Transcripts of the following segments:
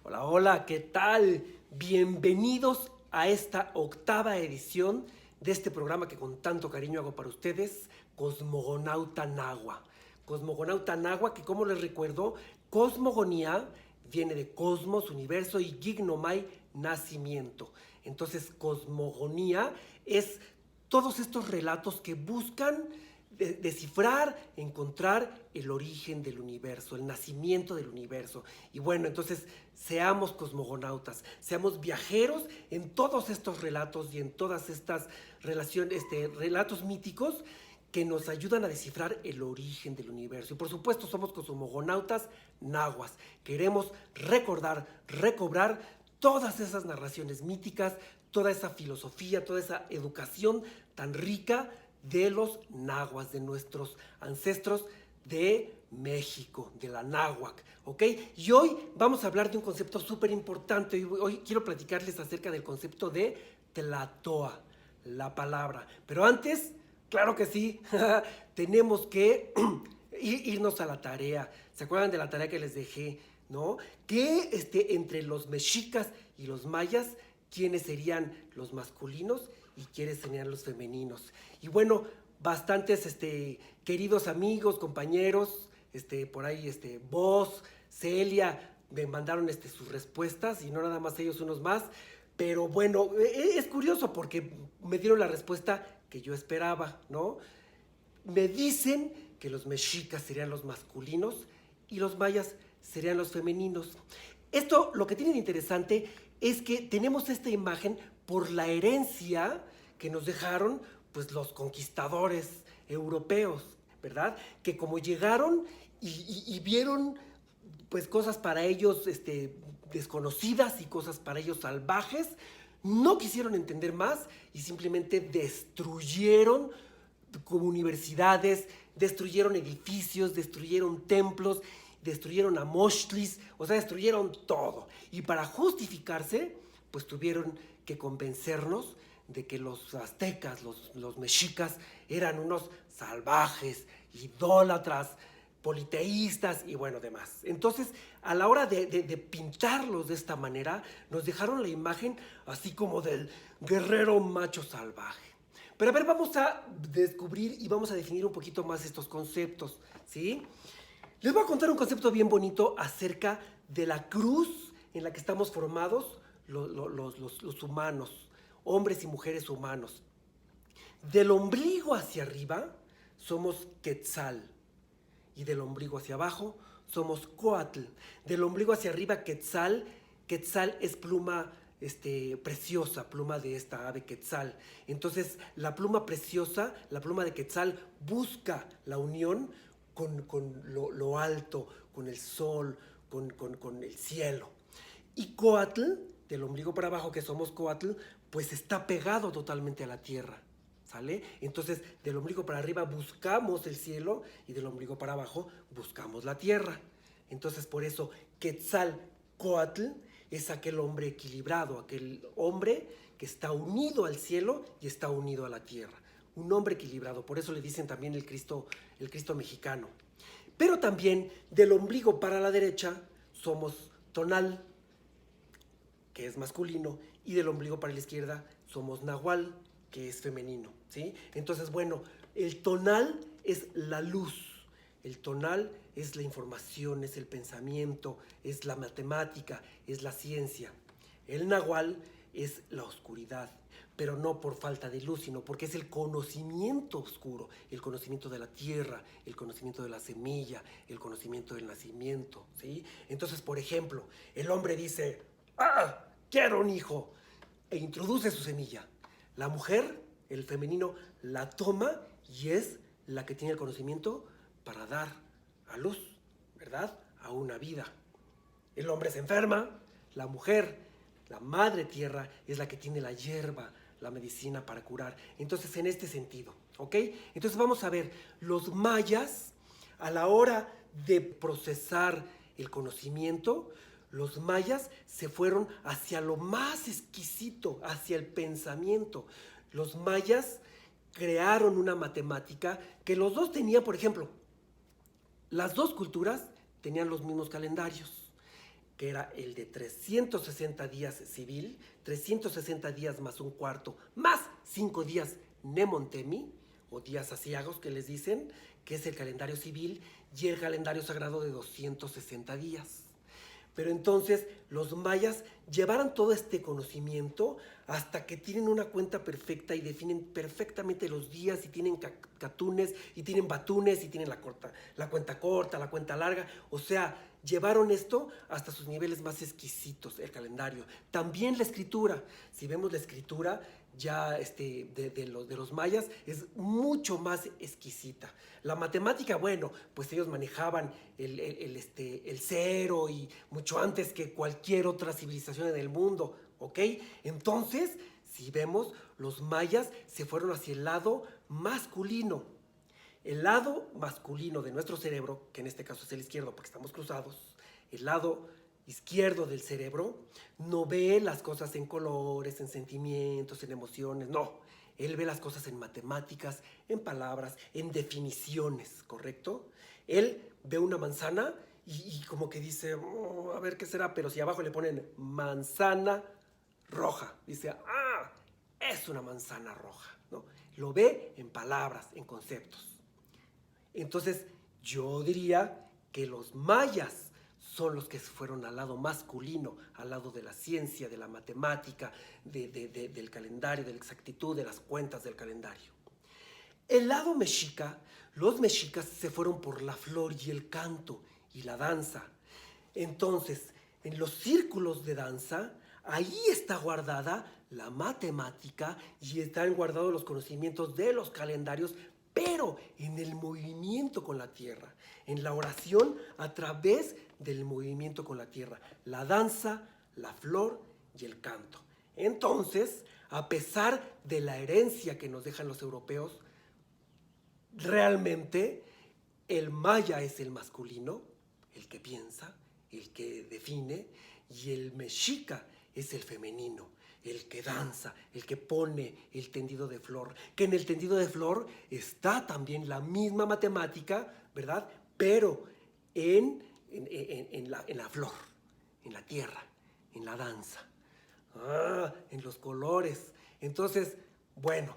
Hola, hola, ¿qué tal? Bienvenidos a esta octava edición de este programa que con tanto cariño hago para ustedes, Cosmogonauta Nahua. Cosmogonauta Nahua, que como les recuerdo, cosmogonía viene de cosmos, universo, y gignomai, nacimiento. Entonces, cosmogonía es todos estos relatos que buscan descifrar, encontrar el origen del universo, el nacimiento del universo. Y bueno, entonces seamos cosmogonautas, seamos viajeros en todos estos relatos y en todas estas relatos míticos que nos ayudan a descifrar el origen del universo. Y por supuesto somos cosmogonautas nahuas. Queremos recordar, recobrar todas esas narraciones míticas, toda esa filosofía, toda esa educación tan rica de los nahuas, de nuestros ancestros de México, de la náhuac, ¿ok? Y hoy vamos a hablar de un concepto súper importante. Hoy quiero platicarles acerca del concepto de tlatoa, la palabra. Pero antes, claro que sí, tenemos que irnos a la tarea. ¿Se acuerdan de la tarea que les dejé? ¿No? Que entre los mexicas y los mayas, ¿quiénes serían los masculinos y quiénes serían los femeninos? Y bueno, bastantes queridos amigos, compañeros, por ahí, vos, Celia, me mandaron sus respuestas y no nada más ellos, unos más. Pero bueno, es curioso porque me dieron la respuesta que yo esperaba, ¿no? Me dicen que los mexicas serían los masculinos y los mayas serían los femeninos. Esto lo que tiene de interesante es que tenemos esta imagen por la herencia que nos dejaron pues los conquistadores europeos, ¿verdad? Que como llegaron y vieron pues cosas para ellos desconocidas y cosas para ellos salvajes, no quisieron entender más y simplemente destruyeron como universidades, destruyeron edificios, destruyeron templos, destruyeron a Mochtlis, o sea, destruyeron todo. Y para justificarse, pues tuvieron que convencernos de que los aztecas, los mexicas, eran unos salvajes, idólatras, politeístas y bueno, demás. Entonces, a la hora de pintarlos de esta manera, nos dejaron la imagen así como del guerrero macho salvaje. Pero a ver, vamos a descubrir y vamos a definir un poquito más estos conceptos, ¿sí? Les voy a contar un concepto bien bonito acerca de la cruz en la que estamos formados los humanos, hombres y mujeres humanos. Del ombligo hacia arriba somos Quetzal y del ombligo hacia abajo somos Coatl. Del ombligo hacia arriba Quetzal, Quetzal es pluma preciosa, pluma de esta ave Quetzal. Entonces la pluma preciosa, la pluma de Quetzal busca la unión con lo alto, con el sol, con el cielo. Y Coatl, del ombligo para abajo que somos Coatl, pues está pegado totalmente a la tierra, ¿sale? Entonces del ombligo para arriba buscamos el cielo y del ombligo para abajo buscamos la tierra. Entonces por eso Quetzalcóatl es aquel hombre equilibrado, aquel hombre que está unido al cielo y está unido a la tierra. Un hombre equilibrado, por eso le dicen también el Cristo mexicano. Pero también del ombligo para la derecha somos Tonal, que es masculino, y del ombligo para la izquierda somos Nahual, que es femenino, ¿sí? Entonces, bueno, el tonal es la luz, el tonal es la información, es el pensamiento, es la matemática, es la ciencia. El Nahual es la oscuridad, pero no por falta de luz, sino porque es el conocimiento oscuro, el conocimiento de la tierra, el conocimiento de la semilla, el conocimiento del nacimiento, ¿sí? Entonces, por ejemplo, el hombre dice, ¡ah! Quiero un hijo, e introduce su semilla. La mujer, el femenino, la toma y es la que tiene el conocimiento para dar a luz, ¿verdad? A una vida. El hombre se enferma, la mujer, la madre tierra, es la que tiene la hierba, la medicina para curar. Entonces, en este sentido, ¿ok? Entonces vamos a ver, los mayas, a la hora de procesar el conocimiento, los mayas se fueron hacia lo más exquisito, hacia el pensamiento. Los mayas crearon una matemática que los dos tenían, por ejemplo, las dos culturas tenían los mismos calendarios, que era el de 360 días civil, 360 días más un cuarto, más 5 días Nemontemi, o días asiagos que les dicen, que es el calendario civil, y el calendario sagrado de 260 días. Pero entonces los mayas llevaron todo este conocimiento hasta que tienen una cuenta perfecta y definen perfectamente los días, y tienen catunes, y tienen batunes, y tienen la cuenta corta, la cuenta larga. O sea, llevaron esto hasta sus niveles más exquisitos, el calendario. También la escritura. Si vemos la escritura ya de los mayas, es mucho más exquisita. La matemática, bueno, pues ellos manejaban el cero y mucho antes que cualquier otra civilización en el mundo, ¿ok? Entonces, si vemos, los mayas se fueron hacia el lado masculino. El lado masculino de nuestro cerebro, que en este caso es el izquierdo porque estamos cruzados, el lado izquierdo del cerebro no ve las cosas en colores, en sentimientos, en emociones, no. Él ve las cosas en matemáticas, en palabras, en definiciones, ¿correcto? Él ve una manzana y como que dice, oh, a ver qué será, pero si abajo le ponen manzana roja, dice, ah, es una manzana roja, ¿no? Lo ve en palabras, en conceptos. Entonces, yo diría que los mayas son los que fueron al lado masculino, al lado de la ciencia, de la matemática, del calendario, de la exactitud, de las cuentas del calendario. El lado mexica, los mexicas se fueron por la flor y el canto y la danza. Entonces, en los círculos de danza, ahí está guardada la matemática y están guardados los conocimientos de los calendarios, pero en el movimiento con la tierra, en la oración a través del movimiento con la tierra, la danza, la flor y el canto. Entonces, a pesar de la herencia que nos dejan los europeos, realmente el maya es el masculino, el que piensa, el que define, y el mexica es el femenino, el que danza, el que pone el tendido de flor, que en el tendido de flor está también la misma matemática, ¿verdad? Pero en la flor, en la tierra, en la danza, en los colores. Entonces, bueno,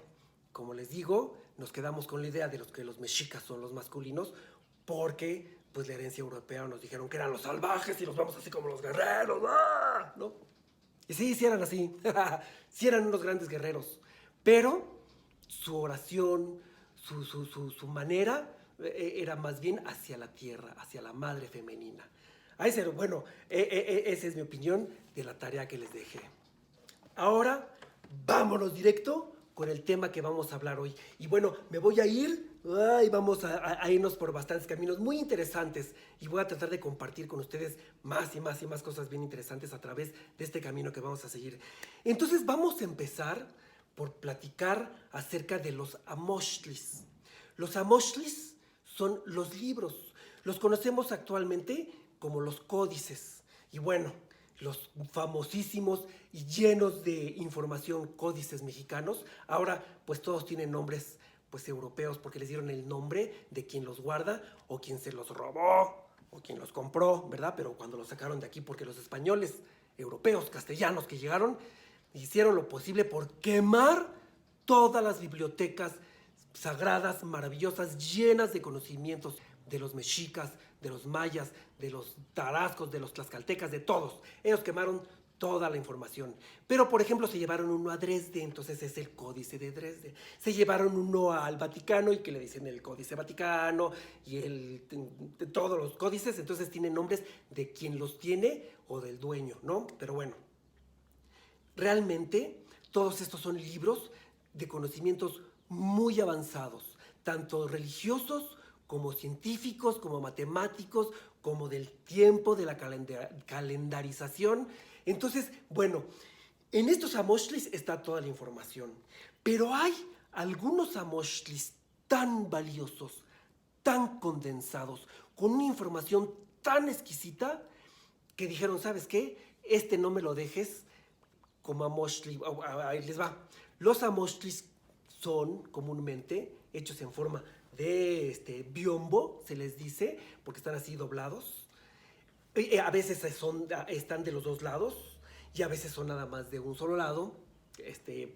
como les digo, nos quedamos con la idea de que los mexicas son los masculinos, porque pues la herencia europea nos dijeron que eran los salvajes y los vamos así como los guerreros, ¿no? Y sí, sí eran así, sí eran unos grandes guerreros, pero su oración, su manera era más bien hacia la tierra, hacia la madre femenina. Bueno, esa es mi opinión de la tarea que les dejé. Ahora, vámonos directo con el tema que vamos a hablar hoy. Y bueno, me voy a ir y vamos a irnos por bastantes caminos muy interesantes, y voy a tratar de compartir con ustedes más y más y más cosas bien interesantes a través de este camino que vamos a seguir. Entonces vamos a empezar por platicar acerca de los amoxtlis. Los amoxtlis son los libros. Los conocemos actualmente como los códices. Y bueno, los famosísimos y llenos de información códices mexicanos, ahora pues todos tienen nombres pues europeos, porque les dieron el nombre de quien los guarda, o quien se los robó, o quien los compró, ¿verdad? Pero cuando los sacaron de aquí, porque los españoles, europeos, castellanos que llegaron, hicieron lo posible por quemar todas las bibliotecas sagradas, maravillosas, llenas de conocimientos de los mexicas, de los mayas, de los tarascos, de los tlaxcaltecas, de todos. Ellos quemaron toda la información. Pero, por ejemplo, se llevaron uno a Dresde, entonces es el Códice de Dresde. Se llevaron uno al Vaticano, y que le dicen el Códice Vaticano, y de todos los códices, entonces tienen nombres de quien los tiene o del dueño, ¿no? Pero bueno, realmente todos estos son libros de conocimientos muy avanzados, tanto religiosos como científicos, como matemáticos, como del tiempo, de la calendarización. Entonces, bueno, en estos amoxtlis está toda la información, pero hay algunos amoxtlis tan valiosos, tan condensados, con una información tan exquisita, que dijeron, ¿sabes qué? Este no me lo dejes como amoxtli. Ahí les va. Los amoxtlis son comúnmente hechos en forma de biombo, se les dice, porque están así doblados, A veces están de los dos lados y a veces son nada más de un solo lado,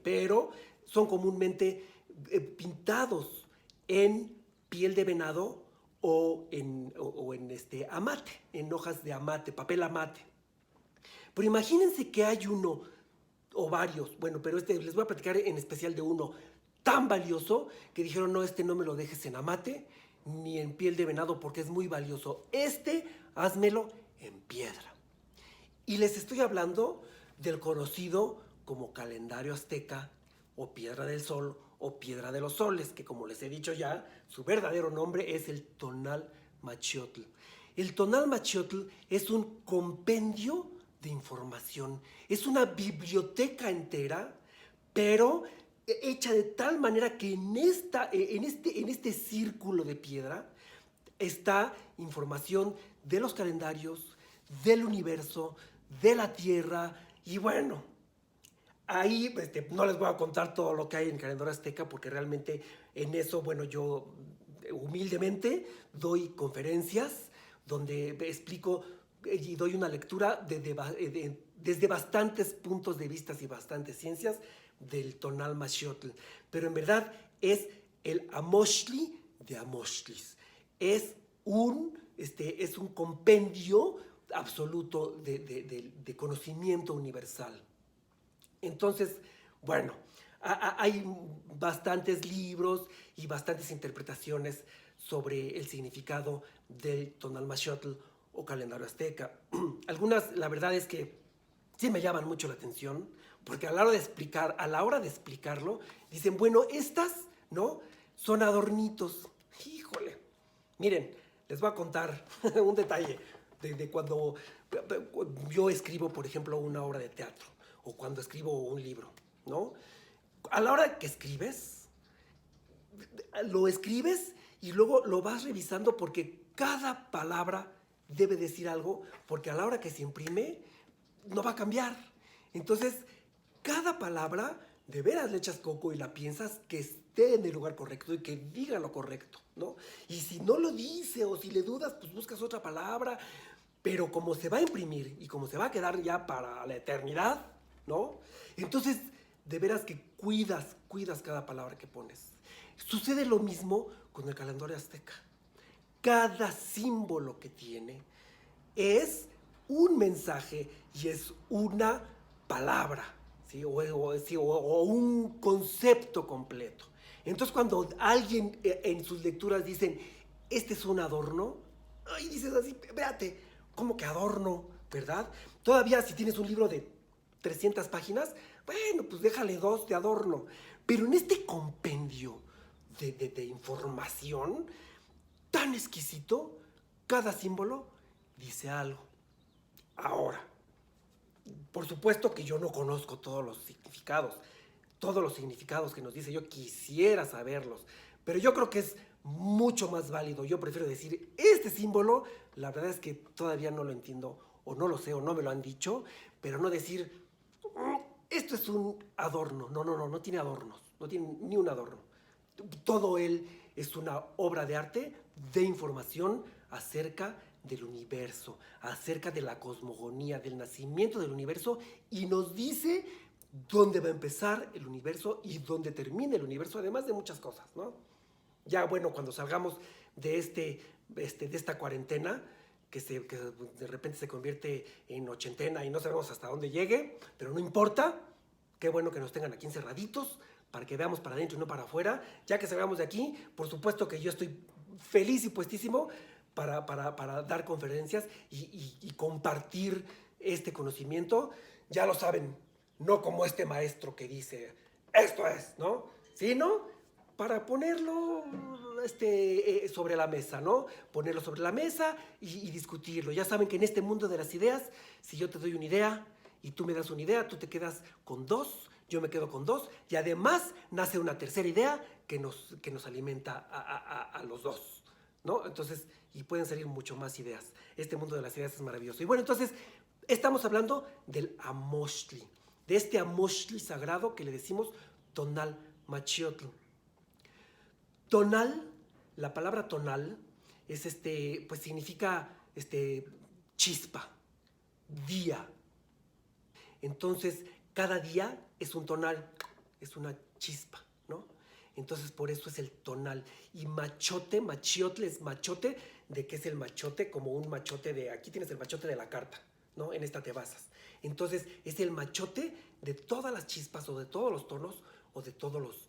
pero son comúnmente pintados en piel de venado o en amate, en hojas de amate, papel amate. Pero imagínense que hay uno o varios, bueno, pero les voy a platicar en especial de uno tan valioso que dijeron, no, no me lo dejes en amate ni en piel de venado porque es muy valioso. Házmelo en piedra. Y les estoy hablando del conocido como calendario azteca o piedra del sol o piedra de los soles, que como les he dicho ya, su verdadero nombre es el Tonal Machiotl. El Tonal Machiotl es un compendio de información, es una biblioteca entera, pero hecha de tal manera que en este círculo de piedra está información de los calendarios, del universo, de la Tierra, y bueno, ahí no les voy a contar todo lo que hay en el calendario azteca porque realmente en eso, bueno, yo humildemente doy conferencias donde explico y doy una lectura desde bastantes puntos de vista y bastantes ciencias del Tonal Machiotl. Pero en verdad es el Amoxtli de Amoxtlis. Es un compendio absoluto de conocimiento universal. Entonces, bueno, hay bastantes libros y bastantes interpretaciones sobre el significado del Tonal Machiotl o calendario azteca. Algunas, la verdad es que sí me llaman mucho la atención, porque a la hora de explicarlo, dicen, bueno, estas, ¿no? Son adornitos. Híjole. Miren, les voy a contar un detalle de cuando yo escribo, por ejemplo, una obra de teatro o cuando escribo un libro, ¿no? A la hora que escribes, lo escribes y luego lo vas revisando porque cada palabra debe decir algo, porque a la hora que se imprime no va a cambiar. Entonces, cada palabra de veras le echas coco y la piensas que esté en el lugar correcto y que diga lo correcto, ¿no? Y si no lo dice o si le dudas, pues buscas otra palabra. Pero como se va a imprimir y como se va a quedar ya para la eternidad, ¿no? Entonces, de veras que cuidas cada palabra que pones. Sucede lo mismo con el calendario azteca. Cada símbolo que tiene es un mensaje y es una palabra, ¿sí? o un concepto completo. Entonces, cuando alguien en sus lecturas dicen, este es un adorno, y dices así, espérate, ¿cómo que adorno? ¿Verdad? Todavía si tienes un libro de 300 páginas, bueno, pues déjale 2 de adorno. Pero en este compendio de información tan exquisito, cada símbolo dice algo. Ahora, por supuesto que yo no conozco todos los significados que nos dice, yo quisiera saberlos, pero yo creo que es mucho más válido. Yo prefiero decir, este símbolo, la verdad es que todavía no lo entiendo, o no lo sé, o no me lo han dicho, pero no decir, esto es un adorno. No tiene adornos, no tiene ni un adorno. Todo él es una obra de arte de información acerca del universo, acerca de la cosmogonía, del nacimiento del universo, y nos dice dónde va a empezar el universo y dónde termina el universo, además de muchas cosas, ¿no? Ya, bueno, cuando salgamos de esta cuarentena, que de repente se convierte en ochentena y no sabemos hasta dónde llegue, pero no importa, qué bueno que nos tengan aquí encerraditos, para que veamos para adentro y no para afuera. Ya que salgamos de aquí, por supuesto que yo estoy feliz y puestísimo para dar conferencias y compartir este conocimiento. Ya lo saben, no como este maestro que dice, esto es, ¿no? Sino para ponerlo sobre la mesa, ¿no? Ponerlo sobre la mesa y discutirlo. Ya saben que en este mundo de las ideas, si yo te doy una idea y tú me das una idea, tú te quedas con 2, yo me quedo con 2, y además nace una tercera idea que nos alimenta a los dos, ¿no? Entonces, y pueden salir mucho más ideas. Este mundo de las ideas es maravilloso. Y bueno, entonces, estamos hablando del Amoxtli, de este Amoxtli sagrado que le decimos Tonal Machiotl. Tonal, la palabra tonal es pues significa chispa, día. Entonces, cada día es un tonal, es una chispa, ¿no? Entonces, por eso es el tonal. Y machote, machiotl es machote, ¿de qué es el machote? Como un machote de, aquí tienes el machote de la carta, ¿no? En esta te basas. Entonces, es el machote de todas las chispas o de todos los tonos o de todos los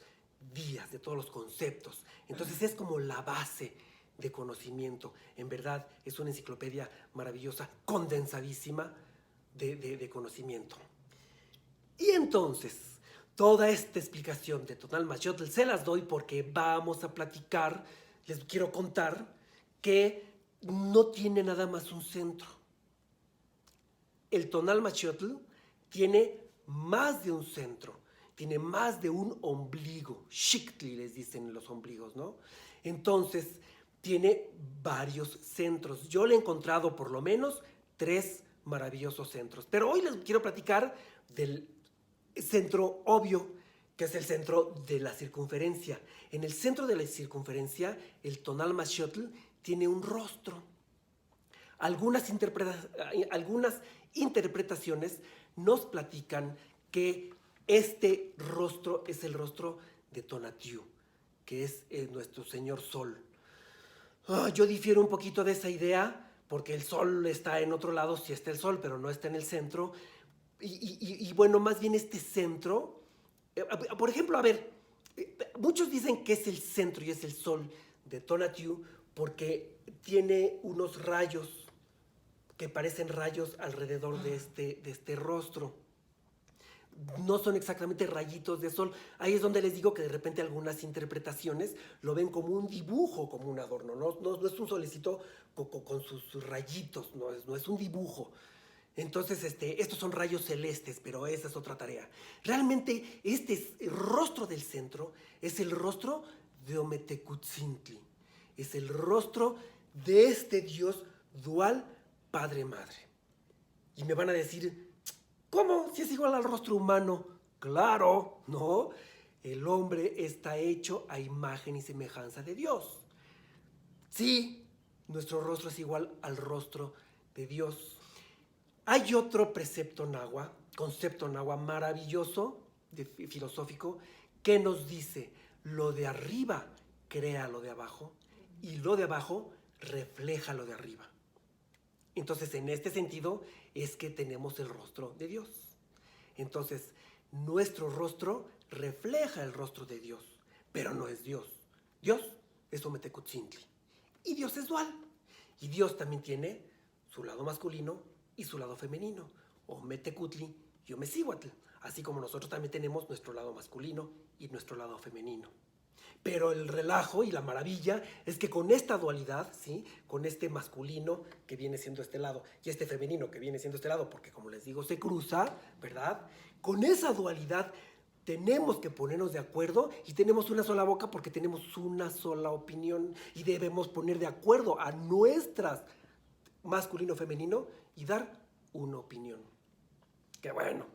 días, de todos los conceptos. Entonces, es como la base de conocimiento. En verdad, es una enciclopedia maravillosa, condensadísima de conocimiento. Y entonces, toda esta explicación de tonal machiotl se las doy porque vamos a platicar, les quiero contar que no tiene nada más un centro. El tonal machiotl tiene más de un centro, tiene más de un ombligo. Xictli les dicen los ombligos, ¿no? Entonces, tiene varios centros. Yo le he encontrado por lo menos 3 maravillosos centros. Pero hoy les quiero platicar del centro obvio, que es el centro de la circunferencia. En el centro de la circunferencia, el tonal machiotl tiene un rostro. Algunas interpretaciones nos platican que este rostro es el rostro de Tonatiuh, que es nuestro señor Sol. Yo difiero un poquito de esa idea, porque el Sol está en otro lado, sí está el Sol, pero no está en el centro. Y bueno, más bien este centro, por ejemplo, a ver, muchos dicen que es el centro y es el Sol de Tonatiuh porque tiene unos rayos que parecen rayos alrededor de este rostro. No son exactamente rayitos de sol. Ahí es donde les digo que de repente algunas interpretaciones lo ven como un dibujo, como un adorno. No es un solecito con sus rayitos, no es un dibujo. Entonces, estos son rayos celestes, pero esa es otra tarea. Realmente, el rostro del centro es el rostro de Ometecutzintli. Es el rostro de este Dios dual Padre-Madre. Y me van a decir, ¿cómo? Si es igual al rostro humano. Claro, ¿no? El hombre está hecho a imagen y semejanza de Dios. Sí, nuestro rostro es igual al rostro de Dios. Hay otro concepto náhuatl maravilloso, filosófico, que nos dice, lo de arriba crea lo de abajo y lo de abajo refleja lo de arriba. Entonces, en este sentido, es que tenemos el rostro de Dios. Entonces, nuestro rostro refleja el rostro de Dios, pero no es Dios. Dios es Ometecutzintli. Y Dios es dual. Y Dios también tiene su lado masculino y su lado femenino. Ometecutli y Omecihuatl. Así como nosotros también tenemos nuestro lado masculino y nuestro lado femenino. Pero el relajo y la maravilla es que con esta dualidad, ¿sí? Con este masculino que viene siendo este lado y este femenino que viene siendo este lado, porque como les digo, se cruza, ¿verdad? Con esa dualidad tenemos que ponernos de acuerdo y tenemos una sola boca porque tenemos una sola opinión y debemos poner de acuerdo a nuestras masculino-femenino y dar una opinión. Que bueno,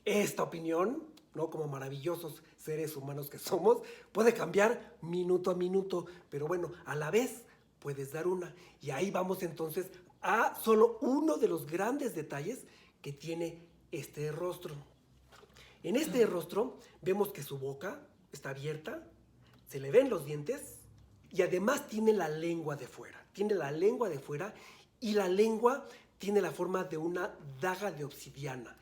esta opinión, ¿no? Como maravillosos seres humanos que somos, puede cambiar minuto a minuto, pero bueno, a la vez puedes dar una. Y ahí vamos entonces a solo uno de los grandes detalles que tiene este rostro. En este rostro vemos que su boca está abierta, se le ven los dientes y además tiene la lengua de fuera. Tiene la lengua de fuera y la lengua tiene la forma de una daga de obsidiana.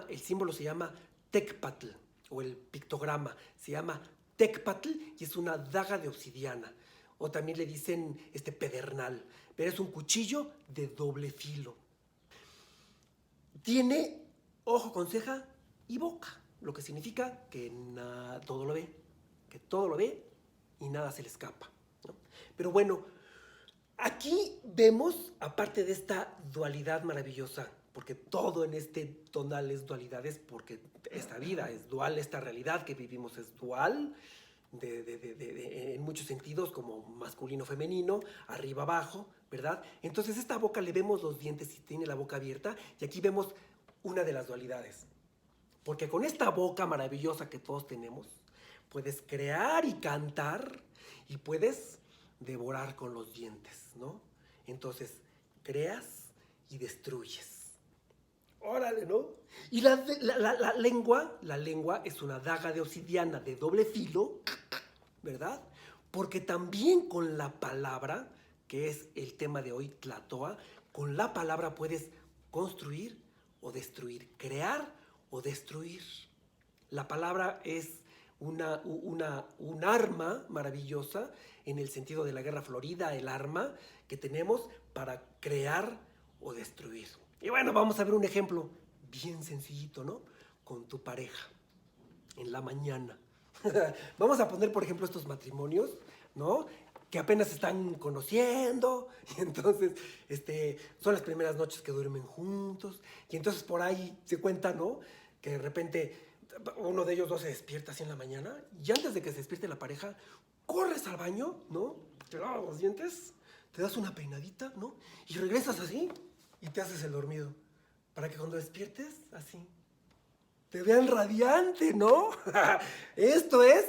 El símbolo se llama Tecpatl, o el pictograma se llama Tecpatl y es una daga de obsidiana. O también le dicen pedernal, pero es un cuchillo de doble filo. Tiene ojo con ceja y boca, lo que significa que todo lo ve y nada se le escapa, ¿no? Pero bueno, aquí vemos, aparte de esta dualidad maravillosa, porque todo en este tonal es dualidades, porque esta vida es dual, esta realidad que vivimos es dual, en muchos sentidos, como masculino-femenino, arriba-abajo, ¿verdad? Entonces esta boca le vemos los dientes y tiene la boca abierta, y aquí vemos una de las dualidades. Porque con esta boca maravillosa que todos tenemos, puedes crear y cantar, y puedes devorar con los dientes, ¿no? Entonces, creas y destruyes. Órale, ¿no? Y la lengua es una daga de obsidiana de doble filo, ¿verdad? Porque también con la palabra, que es el tema de hoy, Tlatoa, con la palabra puedes construir o destruir, crear o destruir. La palabra es un arma maravillosa en el sentido de la guerra florida, el arma que tenemos para crear o destruir. Y bueno, vamos a ver un ejemplo bien sencillito, ¿no? Con tu pareja, en la mañana. Vamos a poner, por ejemplo, estos matrimonios, ¿no? Que apenas se están conociendo, y entonces son las primeras noches que duermen juntos, y entonces por ahí se cuenta, ¿no? Que de repente uno de ellos dos se despierta así en la mañana, y antes de que se despierte la pareja, corres al baño, ¿no? Te lavas los dientes, te das una peinadita, ¿no? Y regresas así, y te haces el dormido, para que cuando despiertes, así, te vean radiante, ¿no? Esto es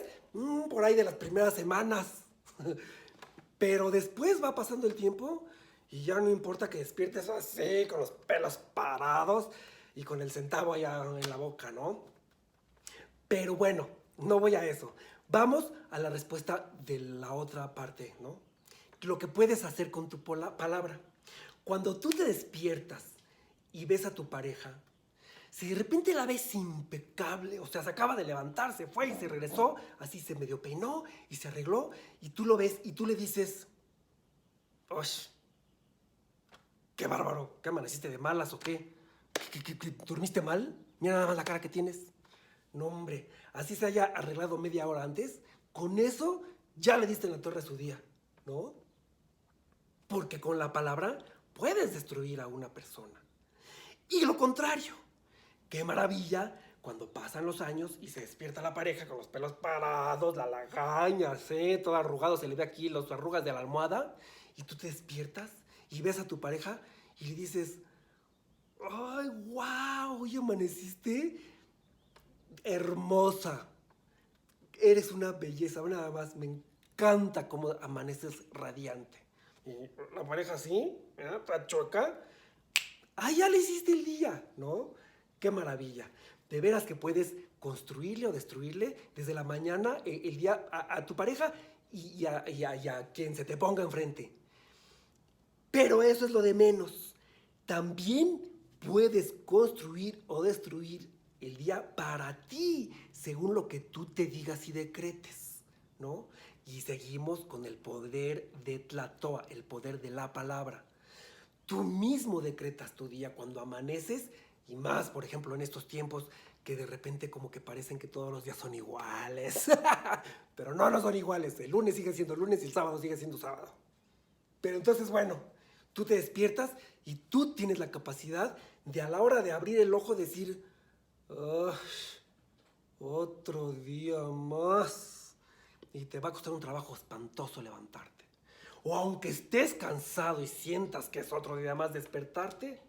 por ahí de las primeras semanas. Pero después va pasando el tiempo y ya no importa que despiertes así, con los pelos parados y con el centavo allá en la boca, ¿no? Pero bueno, no voy a eso. Vamos a la respuesta de la otra parte, ¿no? Lo que puedes hacer con tu palabra. Cuando tú te despiertas y ves a tu pareja, si de repente la ves impecable, o sea, se acaba de levantar, se fue y se regresó, así se medio peinó y se arregló, y tú lo ves y tú le dices, ¡osh! ¡Qué bárbaro! ¿Qué amaneciste de malas o qué? ¿Qué dormiste mal? Mira nada más la cara que tienes. No, hombre, así se haya arreglado media hora antes, con eso ya le diste en la torre a su día, ¿no? Porque con la palabra puedes destruir a una persona. Y lo contrario. Qué maravilla cuando pasan los años y se despierta la pareja con los pelos parados, la lagaña, todo arrugado, se le ve aquí las arrugas de la almohada, y tú te despiertas y ves a tu pareja y le dices, ¡ay, wow! Hoy amaneciste hermosa. Eres una belleza, nada más, me encanta cómo amaneces radiante. Y la pareja así, toda chueca, ¡ay, ya le hiciste el día! ¿No? ¡Qué maravilla! De veras que puedes construirle o destruirle desde la mañana, el día, a tu pareja y a quien se te ponga enfrente. Pero eso es lo de menos. También puedes construir o destruir el día para ti, según lo que tú te digas y decretes, ¿no? Y seguimos con el poder de Tlatoa, el poder de la palabra. Tú mismo decretas tu día cuando amaneces, y más, por ejemplo, en estos tiempos que de repente como que parecen que todos los días son iguales. Pero no son iguales. El lunes sigue siendo lunes y el sábado sigue siendo sábado. Pero entonces, bueno, tú te despiertas y tú tienes la capacidad de a la hora de abrir el ojo decir, oh, otro día más. Y te va a costar un trabajo espantoso levantarte. O aunque estés cansado y sientas que es otro día más despertarte,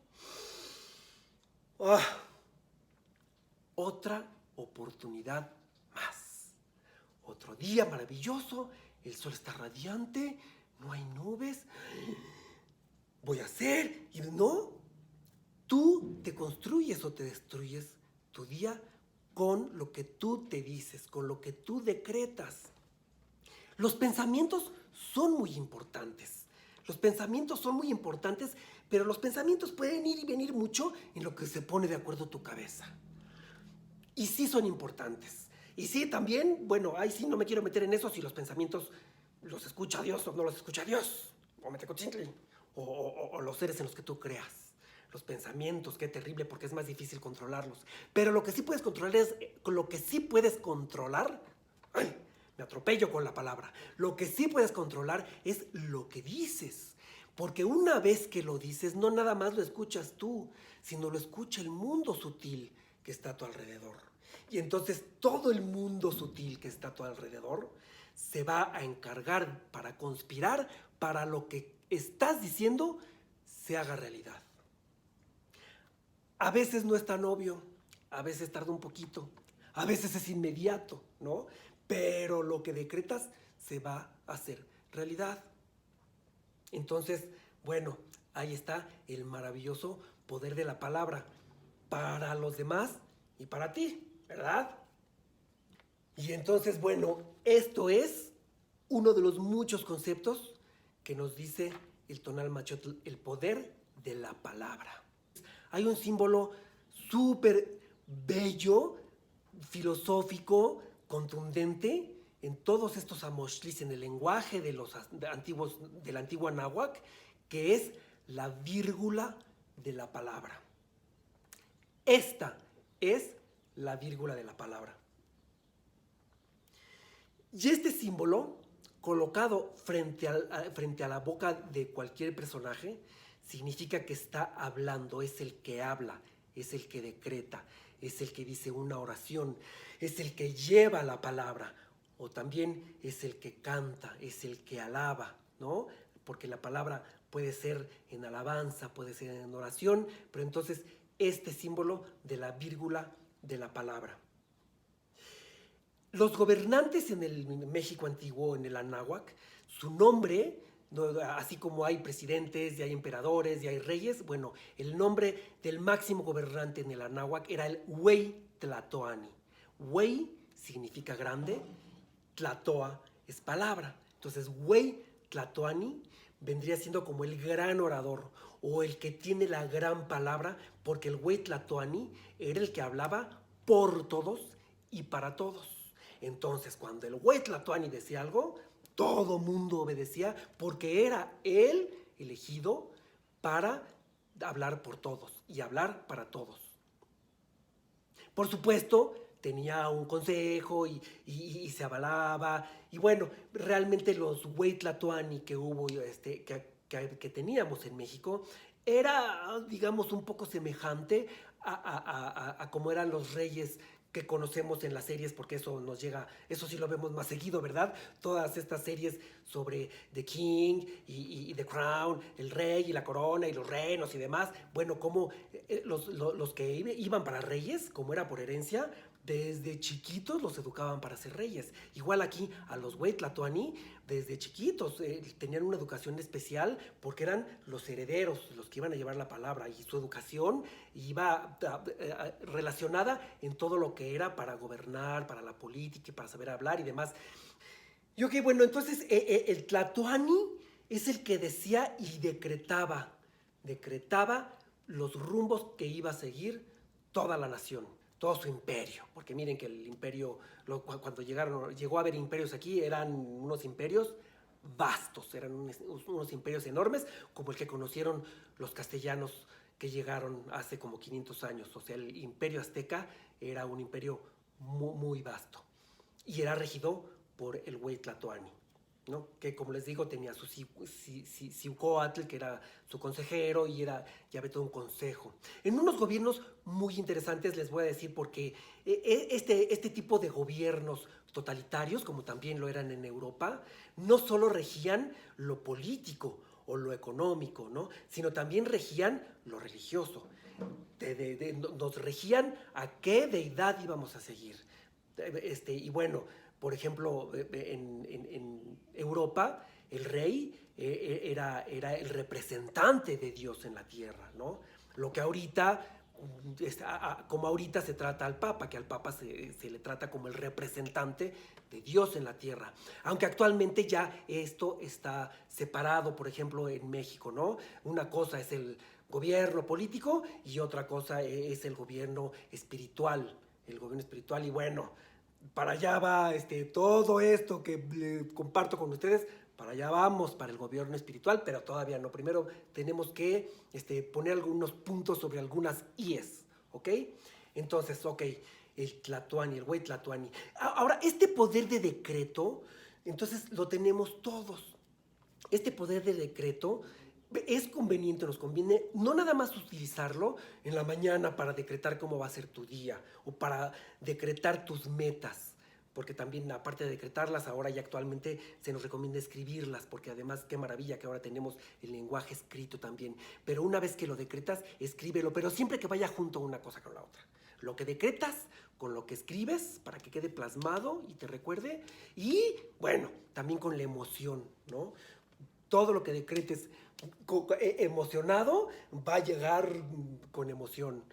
otra oportunidad más. Otro día maravilloso, el sol está radiante, no hay nubes. Voy a hacer, y no, tú te construyes o te destruyes tu día con lo que tú te dices, con lo que tú decretas. Los pensamientos son muy importantes. Los pensamientos son muy importantes, pero los pensamientos pueden ir y venir mucho en lo que se pone de acuerdo tu cabeza. Y sí son importantes. Y sí también, bueno, ahí sí no me quiero meter en eso si los pensamientos los escucha Dios o no los escucha Dios. O Metecotzintli. O los seres en los que tú creas. Los pensamientos, qué terrible, porque es más difícil controlarlos. Pero lo que sí puedes controlar es, ¡ay! Me atropello con la palabra. Lo que sí puedes controlar es lo que dices. Porque una vez que lo dices, no nada más lo escuchas tú, sino lo escucha el mundo sutil que está a tu alrededor. Y entonces todo el mundo sutil que está a tu alrededor se va a encargar para conspirar para lo que estás diciendo se haga realidad. A veces no es tan obvio, a veces tarda un poquito, a veces es inmediato, ¿no? Pero lo que decretas se va a hacer realidad. Entonces, bueno, ahí está el maravilloso poder de la palabra para los demás y para ti, ¿verdad? Y entonces, bueno, esto es uno de los muchos conceptos que nos dice el Tonal Machotl, el poder de la palabra. Hay un símbolo súper bello, filosófico, contundente en todos estos amoxtlis, en el lenguaje de los antiguos, de la antigua náhuatl, que es la vírgula de la palabra. Esta es la vírgula de la palabra. Y este símbolo, colocado frente a la boca de cualquier personaje, significa que está hablando, es el que habla, es el que decreta, es el que dice una oración, es el que lleva la palabra, o también es el que canta, es el que alaba, ¿no? Porque la palabra puede ser en alabanza, puede ser en oración, pero entonces este símbolo de la vírgula de la palabra. Los gobernantes en el México antiguo, en el Anáhuac, su nombre, así como hay presidentes, y hay emperadores, y hay reyes, bueno, el nombre del máximo gobernante en el Anáhuac era el Huey Tlatoani. Huey significa grande, Tlatoa es palabra. Entonces, Huey Tlatoani vendría siendo como el gran orador o el que tiene la gran palabra, porque el Huey Tlatoani era el que hablaba por todos y para todos. Entonces, cuando el Huey Tlatoani decía algo, todo mundo obedecía porque era él elegido para hablar por todos y hablar para todos. Por supuesto, tenía un consejo y se avalaba. Y bueno, realmente los Huey Tlatoani que hubo, que teníamos en México, era, digamos, un poco semejante a como eran los reyes que conocemos en las series, porque eso nos llega, eso sí lo vemos más seguido, ¿verdad? Todas estas series sobre The King y The Crown, el rey y la corona y los reinos y demás. Bueno, como los que iban para reyes, como era por herencia, desde chiquitos los educaban para ser reyes. Igual aquí a los Huey Tlatoani, desde chiquitos tenían una educación especial porque eran los herederos, los que iban a llevar la palabra, y su educación iba relacionada en todo lo que era para gobernar, para la política y para saber hablar y demás. Y ok, bueno, entonces el Tlatoani es el que decía y decretaba los rumbos que iba a seguir toda la nación, todo su imperio, porque miren que el imperio, cuando llegó a haber imperios aquí, eran unos imperios vastos, eran unos imperios enormes, como el que conocieron los castellanos que llegaron hace como 500 años. O sea, el imperio azteca era un imperio muy, muy vasto y era regido por el Huey Tlatoani, ¿no? Que como les digo tenía su Ciucoatl, que era su consejero, y había todo un consejo. En unos gobiernos muy interesantes les voy a decir, porque este tipo de gobiernos totalitarios, como también lo eran en Europa, no solo regían lo político o lo económico, ¿no? Sino también regían lo religioso. Nos regían a qué deidad íbamos a seguir. Y bueno, por ejemplo, en Europa, el rey era el representante de Dios en la tierra, ¿no? Lo que ahorita, como ahorita se trata al Papa, que al Papa se le trata como el representante de Dios en la tierra. Aunque actualmente ya esto está separado, por ejemplo, en México, ¿no? Una cosa es el gobierno político y otra cosa es el gobierno espiritual. El gobierno espiritual, y bueno, para allá va todo esto que comparto con ustedes, para allá vamos, para el gobierno espiritual, pero todavía no. Primero tenemos que poner algunos puntos sobre algunas IES, ¿ok? Entonces, ok, el Tlatoani, el Huey Tlatoani. Ahora, este poder de decreto, entonces lo tenemos todos. Este poder de decreto es conveniente, nos conviene no nada más utilizarlo en la mañana para decretar cómo va a ser tu día o para decretar tus metas, porque también aparte de decretarlas, ahora ya actualmente se nos recomienda escribirlas, porque además qué maravilla que ahora tenemos el lenguaje escrito también. Pero una vez que lo decretas, escríbelo, pero siempre que vaya junto una cosa con la otra. Lo que decretas con lo que escribes para que quede plasmado y te recuerde, y bueno, también con la emoción, ¿no? Todo lo que decretes emocionado va a llegar con emoción.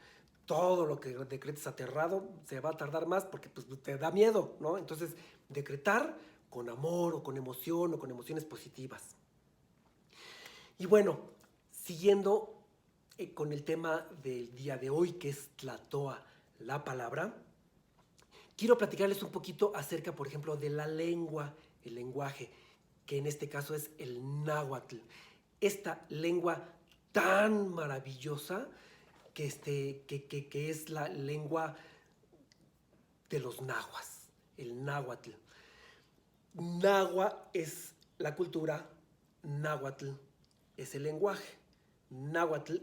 Todo lo que decretes aterrado se va a tardar más porque pues, te da miedo, ¿no? Entonces, decretar con amor o con emoción o con emociones positivas. Y bueno, siguiendo con el tema del día de hoy, que es Tlatoa, la palabra, quiero platicarles un poquito acerca, por ejemplo, de la lengua, el lenguaje, que en este caso es el náhuatl. Esta lengua tan maravillosa que es la lengua de los nahuas, el náhuatl. Nahua es la cultura, náhuatl es el lenguaje. Náhuatl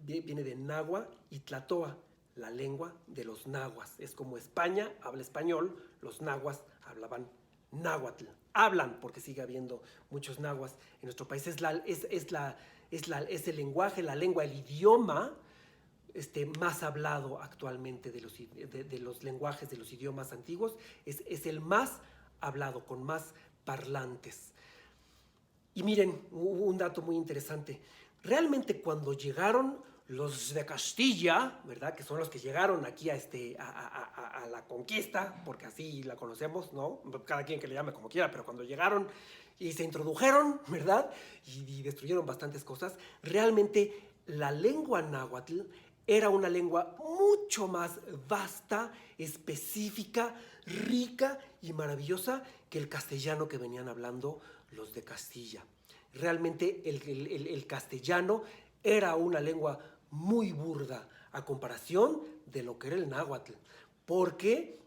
viene de nahua y tlatoa, la lengua de los nahuas. Es como España habla español, los nahuas hablaban náhuatl. Hablan, porque sigue habiendo muchos nahuas en nuestro país. Es el lenguaje, la lengua, el idioma más hablado actualmente de los lenguajes, de los idiomas antiguos. Es el más hablado, con más parlantes. Y miren, un dato muy interesante. Realmente cuando llegaron los de Castilla, ¿verdad? Que son los que llegaron aquí a la conquista, porque así la conocemos, ¿no? Cada quien que le llame como quiera, pero cuando llegaron y se introdujeron, ¿verdad? Y destruyeron bastantes cosas, realmente la lengua náhuatl era una lengua mucho más vasta, específica, rica y maravillosa que el castellano que venían hablando los de Castilla. Realmente el castellano era una lengua muy burda a comparación de lo que era el náhuatl, porque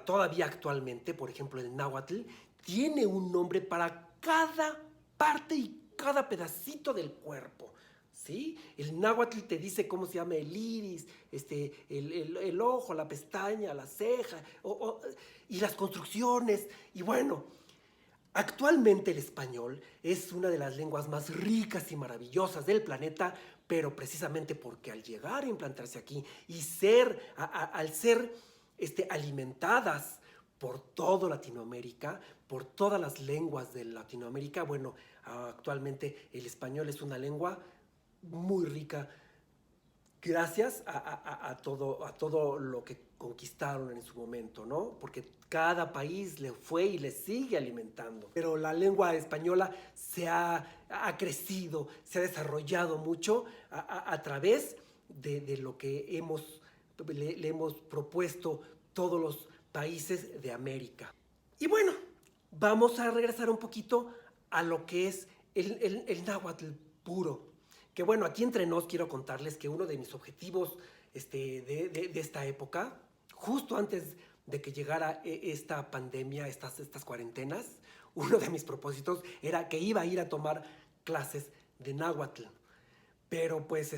todavía actualmente, por ejemplo, el náhuatl tiene un nombre para cada parte y cada pedacito del cuerpo. ¿Sí? El náhuatl te dice cómo se llama el iris, el ojo, la pestaña, la ceja, y las construcciones. Y bueno, actualmente el español es una de las lenguas más ricas y maravillosas del planeta, pero precisamente porque al llegar a implantarse aquí y al ser alimentadas por toda Latinoamérica, por todas las lenguas de Latinoamérica, bueno, actualmente el español es una lengua muy rica gracias a todo lo que conquistaron en su momento, ¿no? Porque cada país le fue y le sigue alimentando. Pero la lengua española ha crecido, se ha desarrollado mucho a través de lo que le hemos propuesto todos los países de América. Y bueno, vamos a regresar un poquito a lo que es el náhuatl puro. Que bueno, aquí entre nos quiero contarles que uno de mis objetivos de esta época, justo antes de que llegara esta pandemia, estas cuarentenas, uno de mis propósitos era que iba a ir a tomar clases de náhuatl. Pero pues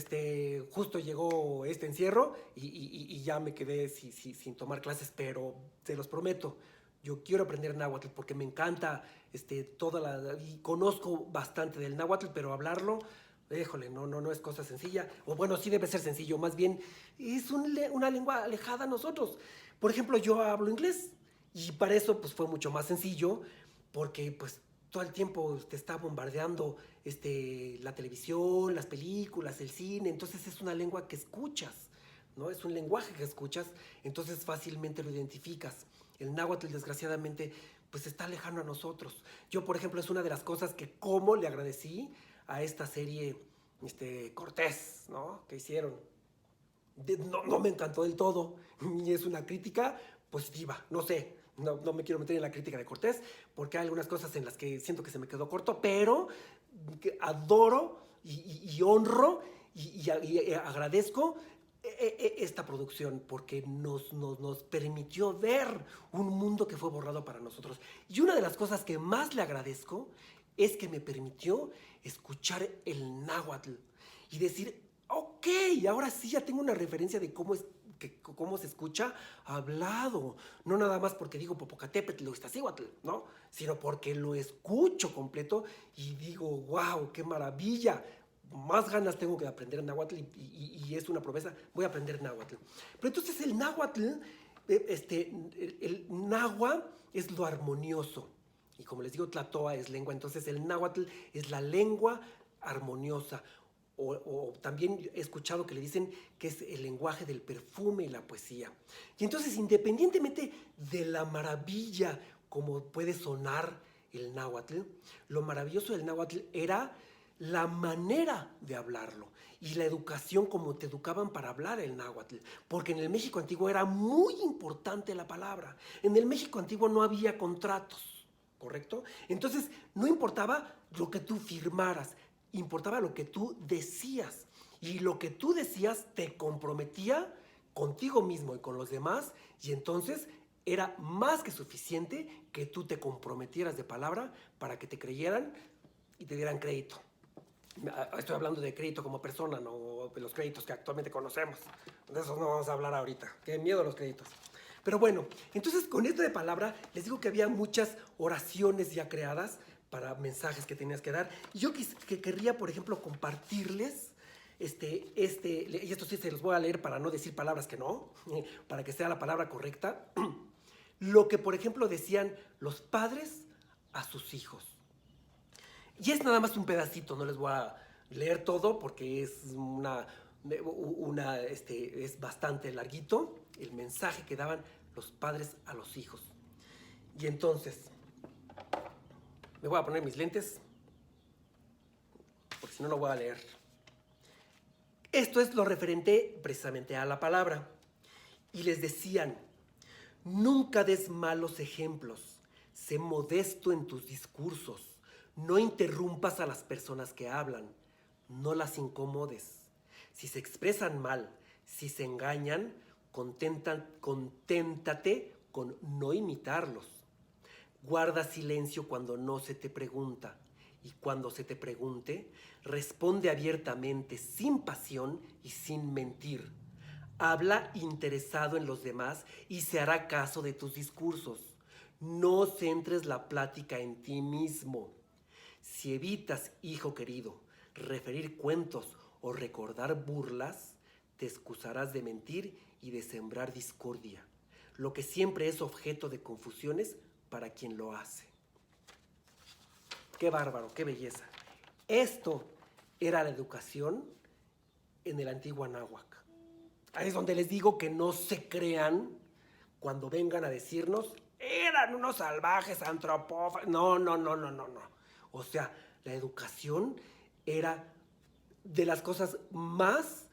justo llegó este encierro y ya me quedé sin tomar clases, pero se los prometo, yo quiero aprender náhuatl porque me encanta y conozco bastante del náhuatl, pero hablarlo, híjole, no es cosa sencilla. O bueno, sí debe ser sencillo, más bien es una lengua alejada a nosotros. Por ejemplo, yo hablo inglés y para eso pues fue mucho más sencillo porque pues todo el tiempo te está bombardeando la televisión, las películas, el cine, entonces es una lengua que escuchas, ¿no? Es un lenguaje que escuchas, entonces fácilmente lo identificas. El náhuatl, desgraciadamente, pues está lejano a nosotros. Yo, por ejemplo, es una de las cosas que como le agradecí a esta serie Cortés, ¿no? Que hicieron. No me encantó del todo, y es una crítica positiva, no sé, no me quiero meter en la crítica de Cortés, porque hay algunas cosas en las que siento que se me quedó corto, pero adoro y honro y agradezco esta producción porque nos permitió ver un mundo que fue borrado para nosotros. Y una de las cosas que más le agradezco es que me permitió escuchar el náhuatl y decir, ok, ahora sí ya tengo una referencia de cómo se escucha hablado. No nada más porque digo Popocatépetl o Iztaccíhuatl, ¿no? Sino porque lo escucho completo y digo, wow, qué maravilla. Más ganas tengo que aprender náhuatl y es una promesa, voy a aprender náhuatl. Pero entonces el náhuatl, el náhuatl es lo armonioso. Y como les digo, tlatoa es lengua, entonces el náhuatl es la lengua armoniosa. O también he escuchado que le dicen que es el lenguaje del perfume y la poesía. Y entonces, independientemente de la maravilla como puede sonar el náhuatl, lo maravilloso del náhuatl era la manera de hablarlo y la educación como te educaban para hablar el náhuatl, porque en el México antiguo era muy importante la palabra. En el México antiguo no había contratos, ¿correcto? Entonces no importaba lo que tú firmaras, importaba lo que tú decías. Y lo que tú decías te comprometía contigo mismo y con los demás, y entonces era más que suficiente que tú te comprometieras de palabra para que te creyeran y te dieran crédito. Estoy hablando de crédito como persona, no de los créditos que actualmente conocemos. De esos no vamos a hablar ahorita. Qué miedo los créditos. Pero bueno, entonces con esto de palabra, les digo que había muchas oraciones ya creadas para mensajes que tenías que dar. Y yo querría, por ejemplo, compartirles y esto sí se los voy a leer para no decir palabras que no, para que sea la palabra correcta. Lo que, por ejemplo, decían los padres a sus hijos. Y es nada más un pedacito, no les voy a leer todo porque es es bastante larguito el mensaje que daban los padres a los hijos. Y entonces, me voy a poner mis lentes, porque si no, no voy a leer. Esto es lo referente precisamente a la palabra. Y les decían, nunca des malos ejemplos, sé modesto en tus discursos. No interrumpas a las personas que hablan, no las incomodes. Si se expresan mal, si se engañan, conténtate con no imitarlos. Guarda silencio cuando no se te pregunta, y cuando se te pregunte, responde abiertamente, sin pasión y sin mentir. Habla interesado en los demás y se hará caso de tus discursos. No centres la plática en ti mismo. Si evitas, hijo querido, referir cuentos o recordar burlas, te excusarás de mentir y de sembrar discordia, lo que siempre es objeto de confusiones para quien lo hace. Qué bárbaro, qué belleza. Esto era la educación en el antiguo Anáhuac. Ahí es donde les digo que no se crean cuando vengan a decirnos, eran unos salvajes antropófagos. No, no, no, no, no, no. O sea, la educación era de las cosas más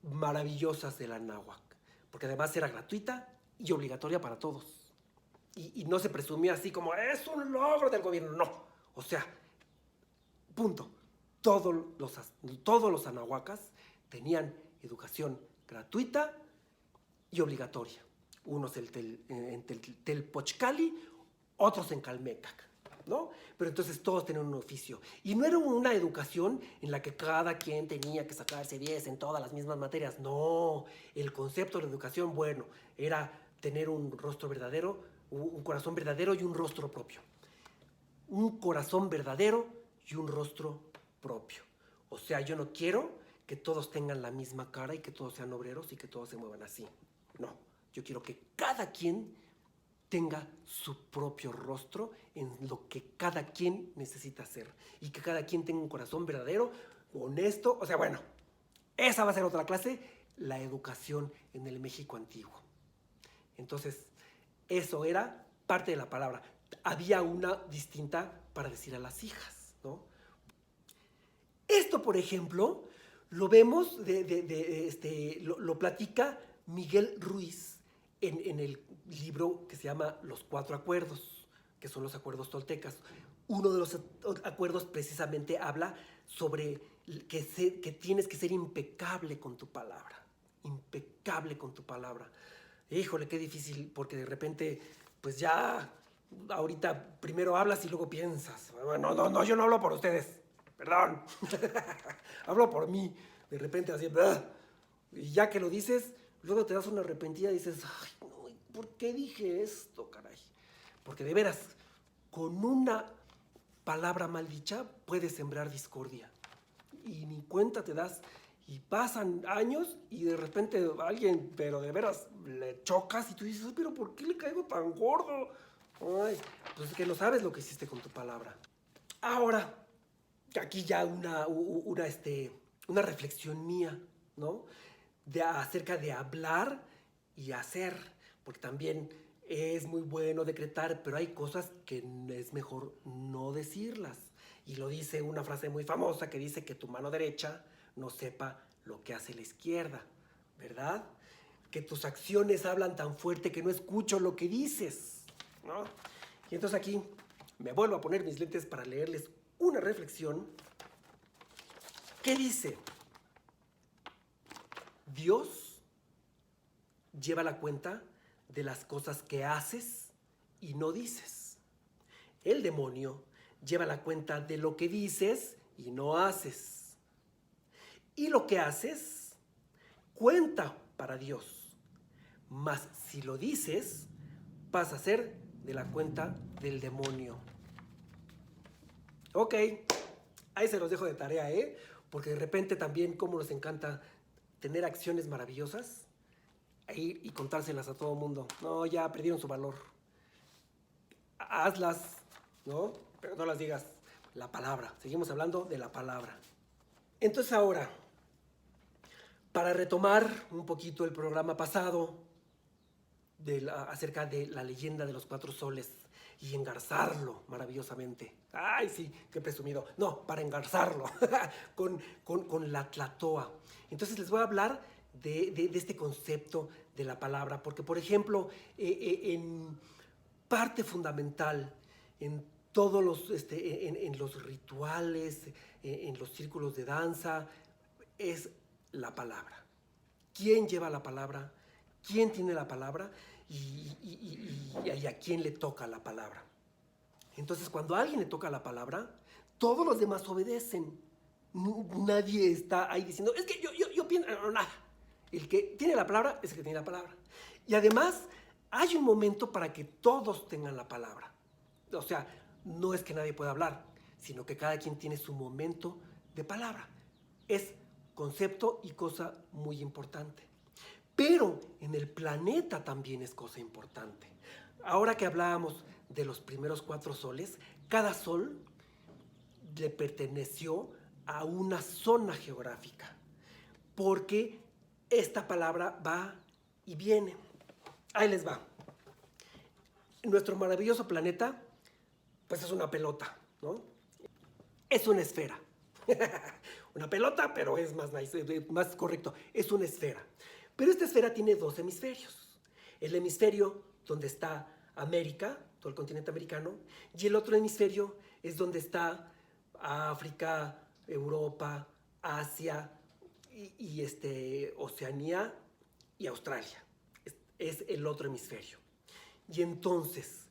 maravillosas de la náhuac, porque además era gratuita y obligatoria para todos. Y no se presumía así como, es un logro del gobierno, no. O sea, punto. Todos los anahuacas tenían educación gratuita y obligatoria. Unos en Telpochcali, otros en Calmecac, ¿no? Pero entonces todos tenían un oficio. Y no era una educación en la que cada quien tenía que sacarse 10 en todas las mismas materias. No, el concepto de la educación, bueno, era tener un rostro verdadero, un corazón verdadero y un rostro propio. Un corazón verdadero y un rostro propio. O sea, yo no quiero que todos tengan la misma cara y que todos sean obreros y que todos se muevan así. No, yo quiero que cada quien tenga su propio rostro en lo que cada quien necesita hacer y que cada quien tenga un corazón verdadero, honesto. O sea, bueno, esa va a ser otra clase, la educación en el México antiguo. Entonces, eso era parte de la palabra. Había una distinta para decir a las hijas, ¿no? Esto, por ejemplo, lo vemos, lo platica Miguel Ruiz en el libro que se llama Los Cuatro Acuerdos, que son los acuerdos toltecas. Uno de los acuerdos precisamente habla sobre que tienes que ser impecable con tu palabra. Impecable con tu palabra. Híjole, qué difícil, porque de repente, pues ya, ahorita primero hablas y luego piensas. Bueno, no, yo no hablo por ustedes. Perdón. Hablo por mí. De repente así, ¡bah! Y ya que lo dices, luego te das una arrepentida y dices, ay, no, ¿por qué dije esto, caray? Porque de veras, con una palabra mal dicha puedes sembrar discordia. Y ni cuenta te das. Y pasan años y de repente alguien, pero de veras, le chocas y tú dices, pero ¿por qué le caigo tan gordo? Ay, pues es que no sabes lo que hiciste con tu palabra. Ahora, aquí ya una reflexión mía, ¿no? Acerca de hablar y hacer, porque también es muy bueno decretar, pero hay cosas que es mejor no decirlas. Y lo dice una frase muy famosa que dice que tu mano derecha no sepa lo que hace la izquierda, ¿verdad? Que tus acciones hablan tan fuerte que no escucho lo que dices, ¿no? Y entonces aquí me vuelvo a poner mis lentes para leerles una reflexión que dice: Dios lleva la cuenta de las cosas que haces y no dices. El demonio lleva la cuenta de lo que dices y no haces. Y lo que haces cuenta para Dios. Mas si lo dices, pasa a ser de la cuenta del demonio. Ok, ahí se los dejo de tarea, ¿eh? Porque de repente también como nos encanta tener acciones maravillosas ahí y contárselas a todo el mundo. No, ya perdieron su valor. Hazlas, ¿no? Pero no las digas. La palabra. Seguimos hablando de la palabra. Entonces ahora, para retomar un poquito el programa pasado acerca de la leyenda de los cuatro soles y engarzarlo maravillosamente. Ay, sí, qué presumido. No, para engarzarlo con la tlatoa. Entonces les voy a hablar de este concepto de la palabra, porque por ejemplo, en parte fundamental en todos en los rituales, en los círculos de danza, es la palabra. ¿Quién lleva la palabra? ¿Quién tiene la palabra? Y a quién le toca la palabra. Entonces, cuando a alguien le toca la palabra, todos los demás obedecen. Nadie está ahí diciendo, es que yo pienso, no, nada. El que tiene la palabra es el que tiene la palabra. Y además, hay un momento para que todos tengan la palabra. O sea, no es que nadie pueda hablar, sino que cada quien tiene su momento de palabra. Es concepto y cosa muy importante. Pero en el planeta también es cosa importante. Ahora que hablábamos de los primeros cuatro soles, cada sol le perteneció a una zona geográfica, porque esta palabra va y viene. Ahí les va. Nuestro maravilloso planeta, pues es una pelota, ¿no? Es una esfera. Una pelota, pero es más nice, más correcto. Es una esfera. Pero esta esfera tiene dos hemisferios. El hemisferio donde está América, todo el continente americano, y el otro hemisferio es donde está África, Europa, Asia Oceanía y Australia. Es el otro hemisferio. Y entonces,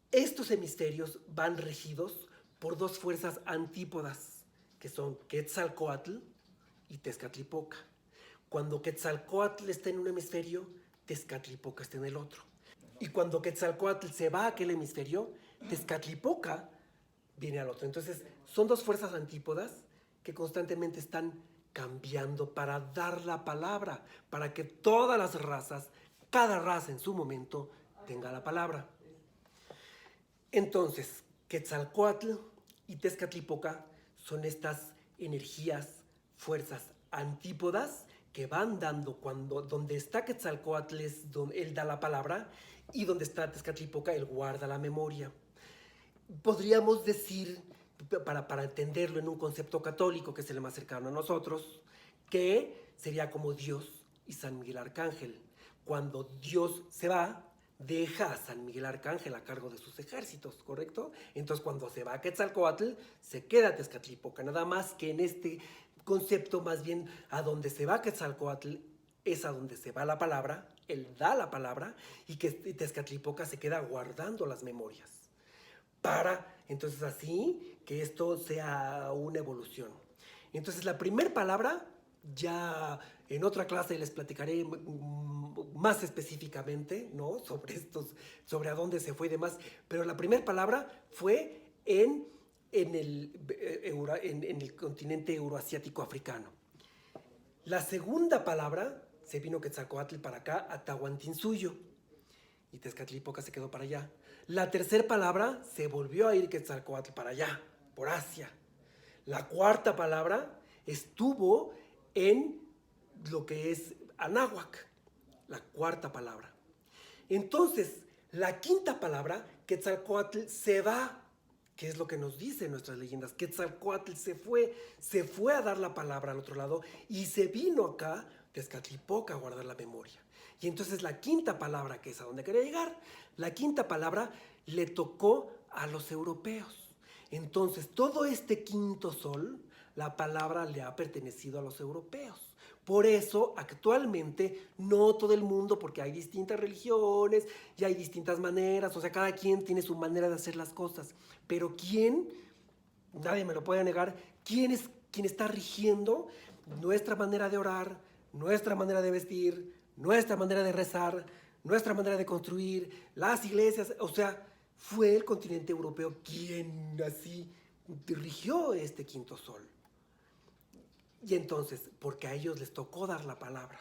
estos hemisferios van regidos por dos fuerzas antípodas, que son Quetzalcóatl y Tezcatlipoca. Cuando Quetzalcóatl está en un hemisferio, Tezcatlipoca está en el otro. Y cuando Quetzalcóatl se va a aquel hemisferio, Tezcatlipoca viene al otro. Entonces, son dos fuerzas antípodas que constantemente están cambiando para dar la palabra, para que todas las razas, cada raza en su momento, tenga la palabra. Entonces, Quetzalcóatl y Tezcatlipoca son estas energías, fuerzas antípodas que van dando donde está Quetzalcóatl es donde él da la palabra y donde está Tezcatlipoca él guarda la memoria. Podríamos decir, para entenderlo en un concepto católico que es el más cercano a nosotros, que sería como Dios y San Miguel Arcángel. Cuando Dios se va, deja a San Miguel Arcángel a cargo de sus ejércitos, ¿correcto? Entonces cuando se va a Quetzalcóatl, se queda Tezcatlipoca, nada más que en este concepto más bien a donde se va Quetzalcóatl es a donde se va la palabra, él da la palabra y que Tezcatlipoca se queda guardando las memorias. Para entonces así que esto sea una evolución. Entonces la primera palabra, ya en otra clase les platicaré más específicamente, ¿no? Sobre a dónde se fue y demás, pero la primera palabra fue en el continente euroasiático africano. La segunda palabra se vino Quetzalcóatl para acá, a Tahuantinsuyo. y Tezcatlipoca se quedó para allá. La tercera palabra se volvió a ir Quetzalcóatl para allá, por Asia. La cuarta palabra estuvo en lo que es Anáhuac, la cuarta palabra. Entonces, la quinta palabra, Quetzalcóatl se va, que es lo que nos dicen nuestras leyendas. Quetzalcóatl se fue a dar la palabra al otro lado y se vino acá, Tezcatlipoca, a guardar la memoria. Y entonces la quinta palabra, que es a donde quería llegar, la quinta palabra le tocó a los europeos. Entonces, todo este quinto sol, la palabra le ha pertenecido a los europeos. Por eso, actualmente, no todo el mundo, porque hay distintas religiones y hay distintas maneras, o sea, cada quien tiene su manera de hacer las cosas. Pero ¿quién? Nadie me lo puede negar. ¿Quién es quien está rigiendo nuestra manera de orar, nuestra manera de vestir, nuestra manera de rezar, nuestra manera de construir, las iglesias? O sea, fue el continente europeo quien así rigió este quinto sol. Y entonces, porque a ellos les tocó dar la palabra.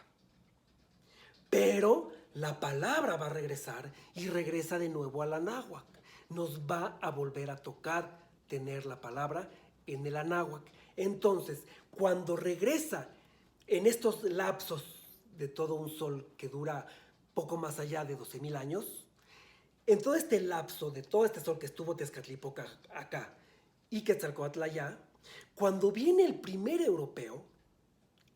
Pero la palabra va a regresar y regresa de nuevo al Anáhuac. Nos va a volver a tocar tener la palabra en el Anáhuac. Entonces, cuando regresa en estos lapsos de todo un sol que dura poco más allá de 12,000 años, en todo este lapso de todo este sol que estuvo Tezcatlipoca acá y Quetzalcóatl allá, cuando viene el primer europeo,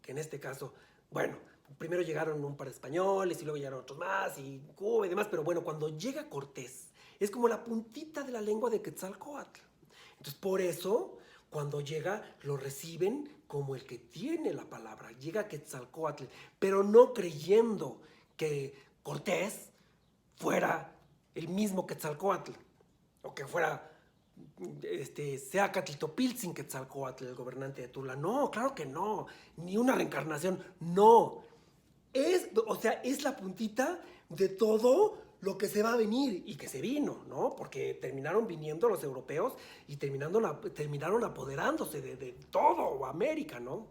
que en este caso, bueno, primero llegaron un par de españoles y luego llegaron otros más y Cuba y demás, pero bueno, cuando llega Cortés, es como la puntita de la lengua de Quetzalcóatl. Entonces, por eso, cuando llega, lo reciben como el que tiene la palabra. Llega Quetzalcóatl, pero no creyendo que Cortés fuera el mismo Quetzalcóatl, o que fuera sea Catlitopiltzin Quetzalcóatl, el gobernante de Tula. No, claro que no, ni una reencarnación, no. O sea, es la puntita de todo lo que se va a venir y que se vino, ¿no? Porque terminaron viniendo los europeos y terminaron apoderándose de todo América, ¿no?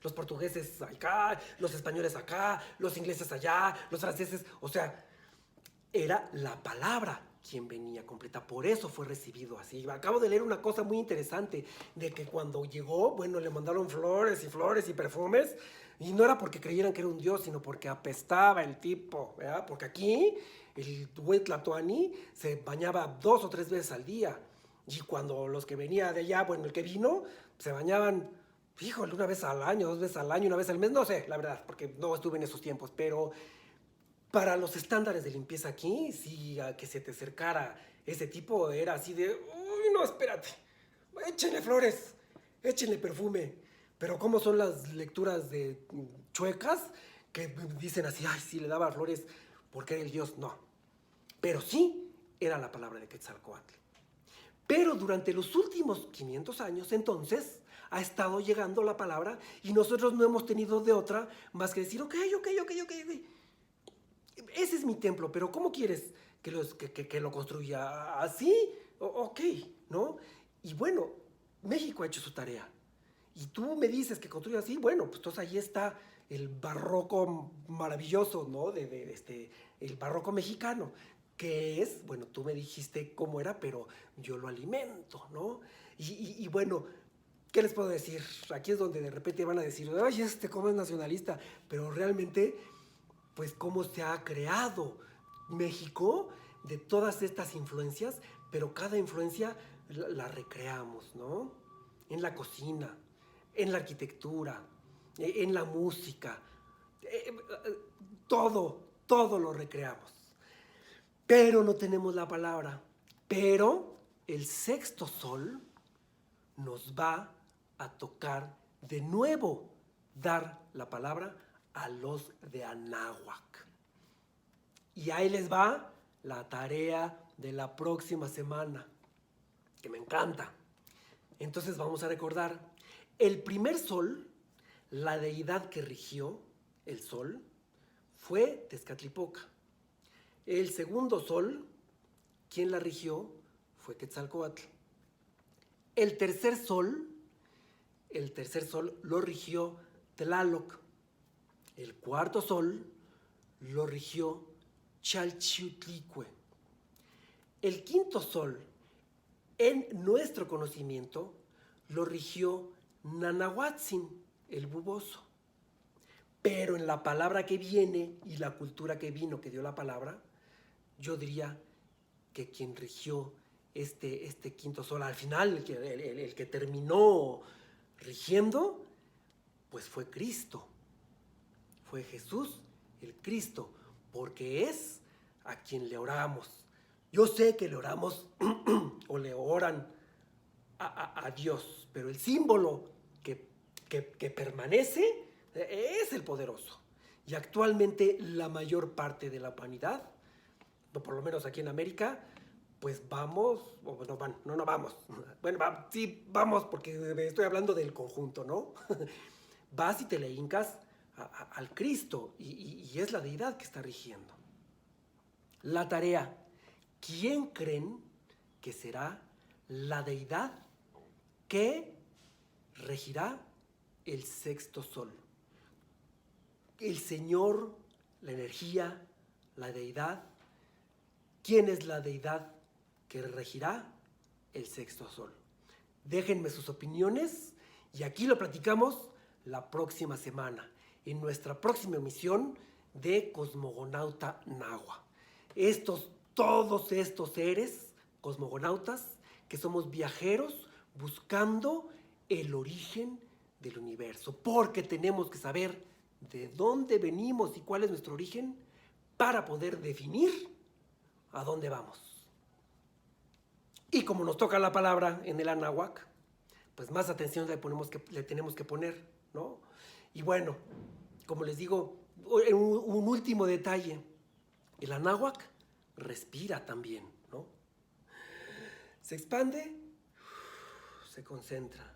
Los portugueses acá, los españoles acá, los ingleses allá, los franceses, o sea, era la palabra quien venía completa, por eso fue recibido así. Acabo de leer una cosa muy interesante, de que cuando llegó, bueno, le mandaron flores y perfumes, y no era porque creyeran que era un dios, sino porque apestaba el tipo, ¿verdad? Porque aquí el güey Tlatoani se bañaba 2 o 3 veces al día, y cuando los que venía de allá, bueno, el que vino, se bañaban, híjole, 1 vez al año, 2 veces al año, 1 vez al mes, no sé, la verdad, porque no estuve en esos tiempos, pero para los estándares de limpieza aquí, sí, a que se te acercara ese tipo era así de, uy, no, espérate, échenle flores, échenle perfume. Pero ¿cómo son las lecturas de chuecas que dicen así, ay, sí, le daba flores porque era el dios? No. Pero sí era la palabra de Quetzalcóatl. Pero durante los últimos 500 años, entonces, ha estado llegando la palabra y nosotros no hemos tenido de otra más que decir, ok. Ese es mi templo, pero ¿cómo quieres que lo construya? ¿Así? Ok, ¿no? Y bueno, México ha hecho su tarea. Y tú me dices que construya así, bueno, pues entonces ahí está el barroco maravilloso, ¿no? El barroco mexicano, que es, bueno, tú me dijiste cómo era, pero yo lo alimento, ¿no? Y bueno, ¿qué les puedo decir? Aquí es donde de repente van a decir, ay, cómo es nacionalista, pero realmente pues cómo se ha creado México de todas estas influencias, pero cada influencia la recreamos, ¿no? En la cocina, en la arquitectura, en la música, todo lo recreamos. Pero no tenemos la palabra. Pero el sexto sol nos va a tocar de nuevo dar la palabra a los de Anáhuac. Y ahí les va la tarea de la próxima semana, que me encanta. Entonces vamos a recordar, el primer sol, la deidad que rigió el sol, fue Tezcatlipoca. El segundo sol, quien la rigió, fue Quetzalcóatl. El tercer sol lo rigió Tlaloc. El cuarto sol lo rigió Chalchiutlicue. El quinto sol, en nuestro conocimiento, lo rigió Nanahuatzin, el buboso. Pero en la palabra que viene y la cultura que vino, que dio la palabra, yo diría que quien rigió este quinto sol, al final, el que terminó rigiendo, pues fue Cristo. Fue Jesús, el Cristo, porque es a quien le oramos. Yo sé que le oramos o le oran a Dios, pero el símbolo que permanece es el poderoso. Y actualmente la mayor parte de la humanidad, o por lo menos aquí en América, pues vamos, o no van, no vamos. Bueno, sí vamos porque estoy hablando del conjunto, ¿no? Vas y te le hincas al Cristo y es la deidad que está rigiendo. La tarea, ¿quién creen que será la deidad que regirá el sexto sol? El Señor, la energía, la deidad. ¿Quién es la deidad que regirá el sexto sol? Déjenme sus opiniones y aquí lo platicamos la próxima semana, en nuestra próxima emisión de Cosmogonauta Nahua. Todos estos seres cosmogonautas que somos viajeros buscando el origen del universo, porque tenemos que saber de dónde venimos y cuál es nuestro origen para poder definir a dónde vamos. Y como nos toca la palabra en el Anáhuac, pues más atención le tenemos que poner, ¿no? Y bueno, como les digo, un último detalle. El Anáhuac respira también, ¿no? Se expande, se concentra.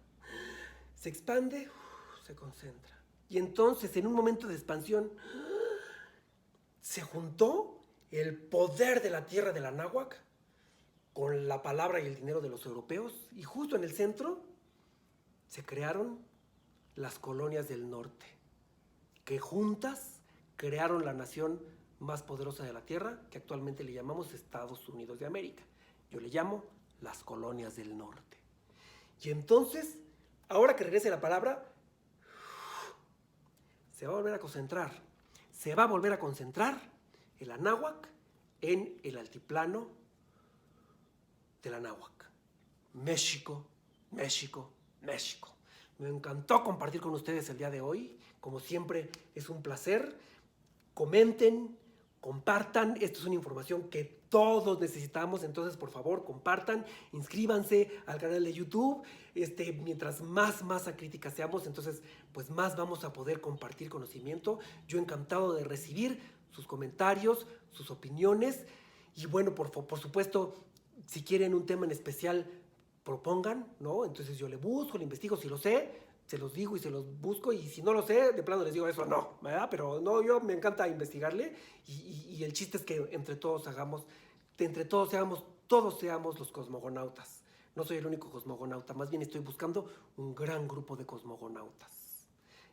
Se expande, se concentra. Y entonces, en un momento de expansión, se juntó el poder de la tierra del Anáhuac con la palabra y el dinero de los europeos, y justo en el centro se crearon las colonias del norte, que juntas crearon la nación más poderosa de la tierra, que actualmente le llamamos Estados Unidos de América. Yo le llamo las colonias del norte. Y entonces, ahora que regrese la palabra, se va a volver a concentrar. Se va a volver a concentrar el Anáhuac en el altiplano del Anáhuac. México, México, México. Me encantó compartir con ustedes el día de hoy. Como siempre, es un placer. Comenten, compartan. Esto es una información que todos necesitamos, entonces por favor compartan, inscríbanse al canal de YouTube. Mientras más acríticas seamos, entonces pues más vamos a poder compartir conocimiento. Yo encantado de recibir sus comentarios, sus opiniones. Y bueno, por supuesto, si quieren un tema en especial, propongan, ¿no? Entonces yo le busco, le investigo, si lo sé, se los digo y se los busco, y si no lo sé, de plano les digo eso, no, ¿verdad? Pero no, yo me encanta investigarle, y el chiste es que entre todos seamos los cosmogonautas. No soy el único cosmogonauta, más bien estoy buscando un gran grupo de cosmogonautas.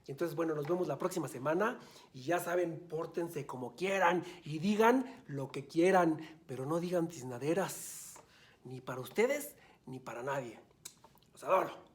Y entonces, bueno, nos vemos la próxima semana, y ya saben, pórtense como quieran y digan lo que quieran, pero no digan tiznaderas, ni para ustedes ni para nadie. Los adoro.